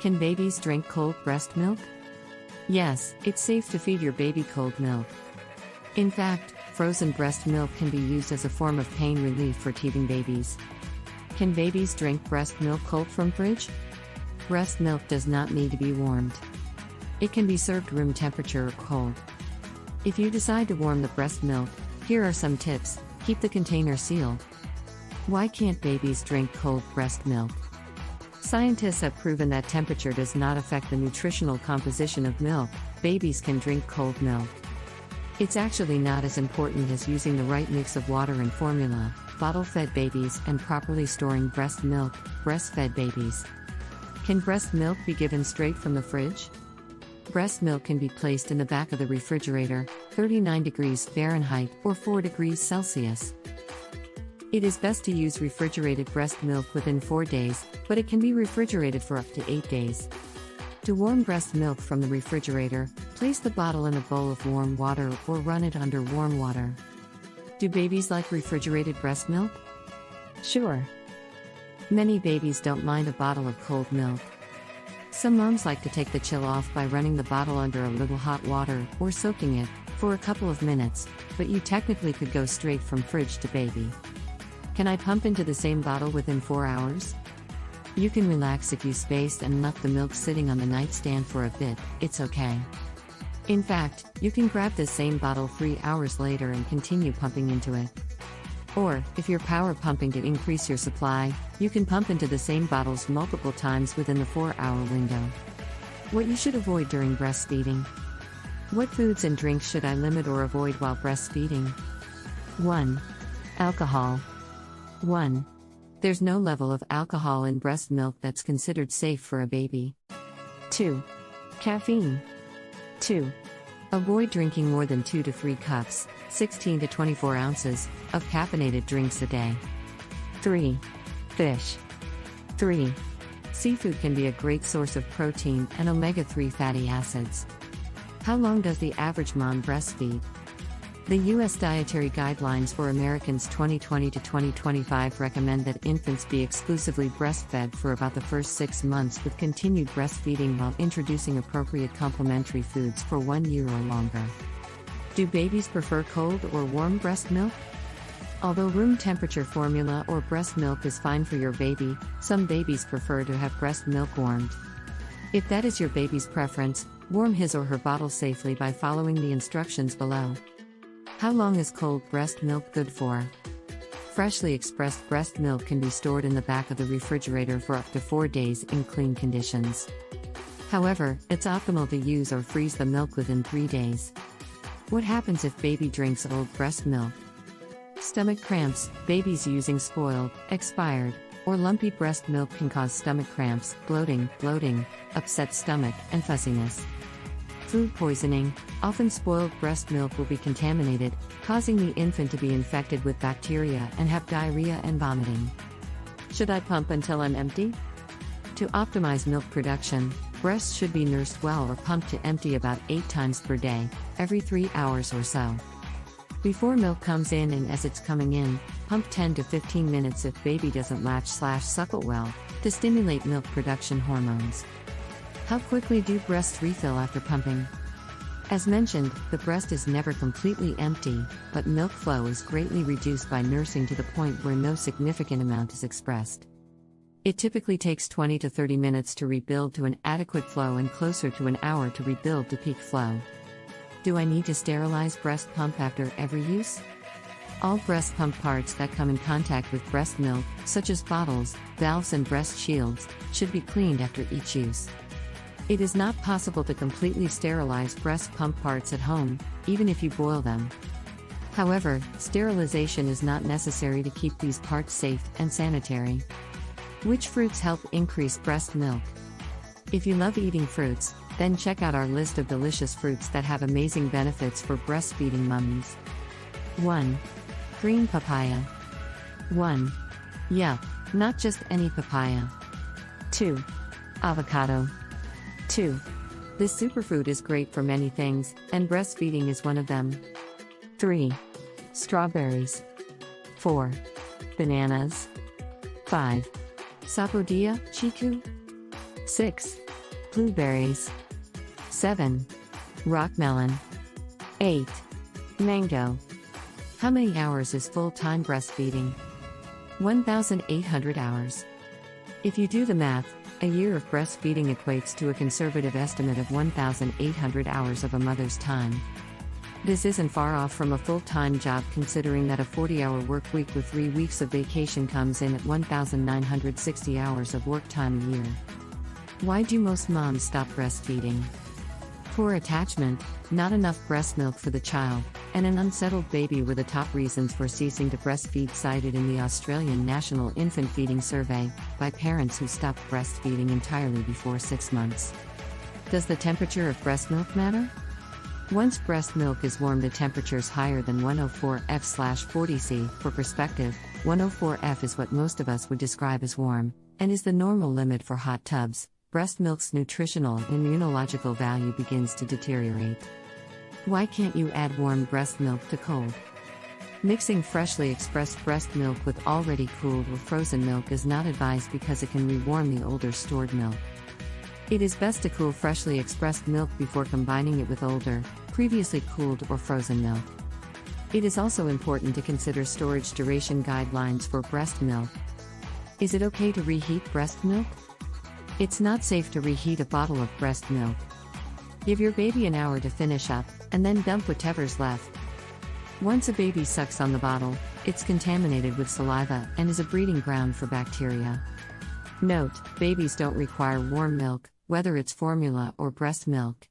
Can babies drink cold breast milk? Yes, it's safe to feed your baby cold milk. In fact, frozen breast milk can be used as a form of pain relief for teething babies. Can babies drink breast milk cold from fridge? Breast milk does not need to be warmed. It can be served room temperature or cold. If you decide to warm the breast milk, here are some tips. Keep the container sealed. Why can't babies drink cold breast milk? Scientists have proven that temperature does not affect the nutritional composition of milk. Babies can drink cold milk. It's actually not as important as using the right mix of water and formula, bottle-fed babies, and properly storing breast milk, breastfed babies. Can breast milk be given straight from the fridge? Breast milk can be placed in the back of the refrigerator, 39 degrees Fahrenheit or 4 degrees Celsius. It is best to use refrigerated breast milk within 4 days, but it can be refrigerated for up to 8 days. To warm breast milk from the refrigerator, place the bottle in a bowl of warm water or run it under warm water. Do babies like refrigerated breast milk? Sure. Many babies don't mind a bottle of cold milk. Some moms like to take the chill off by running the bottle under a little hot water or soaking it for a couple of minutes, but you technically could go straight from fridge to baby. Can I pump into the same bottle within 4 hours? You can relax if you spaced and left the milk sitting on the nightstand for a bit, it's okay. In fact, you can grab the same bottle 3 hours later and continue pumping into it. Or, if you're power pumping to increase your supply, you can pump into the same bottles multiple times within the 4-hour window. What you should avoid during breastfeeding. What foods and drinks should I limit or avoid while breastfeeding? 1. Alcohol. 1. There's no level of alcohol in breast milk that's considered safe for a baby. 2. Caffeine. 2. Avoid drinking more than 2 to 3 cups, 16 to 24 ounces, of caffeinated drinks a day. 3. Fish. 3. Seafood can be a great source of protein and omega-3 fatty acids. How long does the average mom breastfeed? The U.S. Dietary Guidelines for Americans 2020 to 2025 recommend that infants be exclusively breastfed for about the first 6 months with continued breastfeeding while introducing appropriate complementary foods for 1 year or longer. Do babies prefer cold or warm breast milk? Although room temperature formula or breast milk is fine for your baby, some babies prefer to have breast milk warmed. If that is your baby's preference, warm his or her bottle safely by following the instructions below. How long is cold breast milk good for? Freshly expressed breast milk can be stored in the back of the refrigerator for up to 4 days in clean conditions. However, it's optimal to use or freeze the milk within 3 days. What happens if baby drinks old breast milk? Stomach cramps. Babies using spoiled, expired, or lumpy breast milk can cause stomach cramps, bloating, upset stomach, and fussiness. Food poisoning. Often spoiled breast milk will be contaminated, causing the infant to be infected with bacteria and have diarrhea and vomiting. Should I pump until I'm empty? To optimize milk production, breasts should be nursed well or pumped to empty about 8 times per day, every 3 hours or so. Before milk comes in and as it's coming in, pump 10 to 15 minutes if baby doesn't latch/suckle well, to stimulate milk production hormones. How quickly do breasts refill after pumping? As mentioned, the breast is never completely empty, but milk flow is greatly reduced by nursing to the point where no significant amount is expressed. It typically takes 20 to 30 minutes to rebuild to an adequate flow and closer to an hour to rebuild to peak flow. Do I need to sterilize breast pump after every use? All breast pump parts that come in contact with breast milk, such as bottles, valves and breast shields, should be cleaned after each use. It is not possible to completely sterilize breast pump parts at home, even if you boil them. However, sterilization is not necessary to keep these parts safe and sanitary. Which fruits help increase breast milk? If you love eating fruits, then check out our list of delicious fruits that have amazing benefits for breastfeeding mummies. 1. Green papaya. 1. Yup, not just any papaya. 2. Avocado. 2. This superfood is great for many things, and breastfeeding is one of them. 3. Strawberries. 4. Bananas. 5. Sapodilla, chiku. 6. Blueberries. 7. Rock melon. 8. Mango. How many hours is full-time breastfeeding? 1,800 hours. If you do the math, a year of breastfeeding equates to a conservative estimate of 1,800 hours of a mother's time. This isn't far off from a full-time job, considering that a 40-hour work week with 3 weeks of vacation comes in at 1,960 hours of work time a year. Why do most moms stop breastfeeding? Poor attachment, not enough breast milk for the child, and an unsettled baby were the top reasons for ceasing to breastfeed, cited in the Australian National Infant Feeding Survey, by parents who stopped breastfeeding entirely before 6 months. Does the temperature of breast milk matter? Once breast milk is warm to temperatures higher than 104 F/40 C, for perspective, 104 F is what most of us would describe as warm, and is the normal limit for hot tubs. Breast milk's nutritional and immunological value begins to deteriorate. Why can't you add warm breast milk to cold? Mixing freshly expressed breast milk with already cooled or frozen milk is not advised because it can rewarm the older stored milk. It is best to cool freshly expressed milk before combining it with older, previously cooled or frozen milk. It is also important to consider storage duration guidelines for breast milk. Is it okay to reheat breast milk? It's not safe to reheat a bottle of breast milk. Give your baby an hour to finish up, and then dump whatever's left. Once a baby sucks on the bottle, it's contaminated with saliva and is a breeding ground for bacteria. Note: babies don't require warm milk, whether it's formula or breast milk.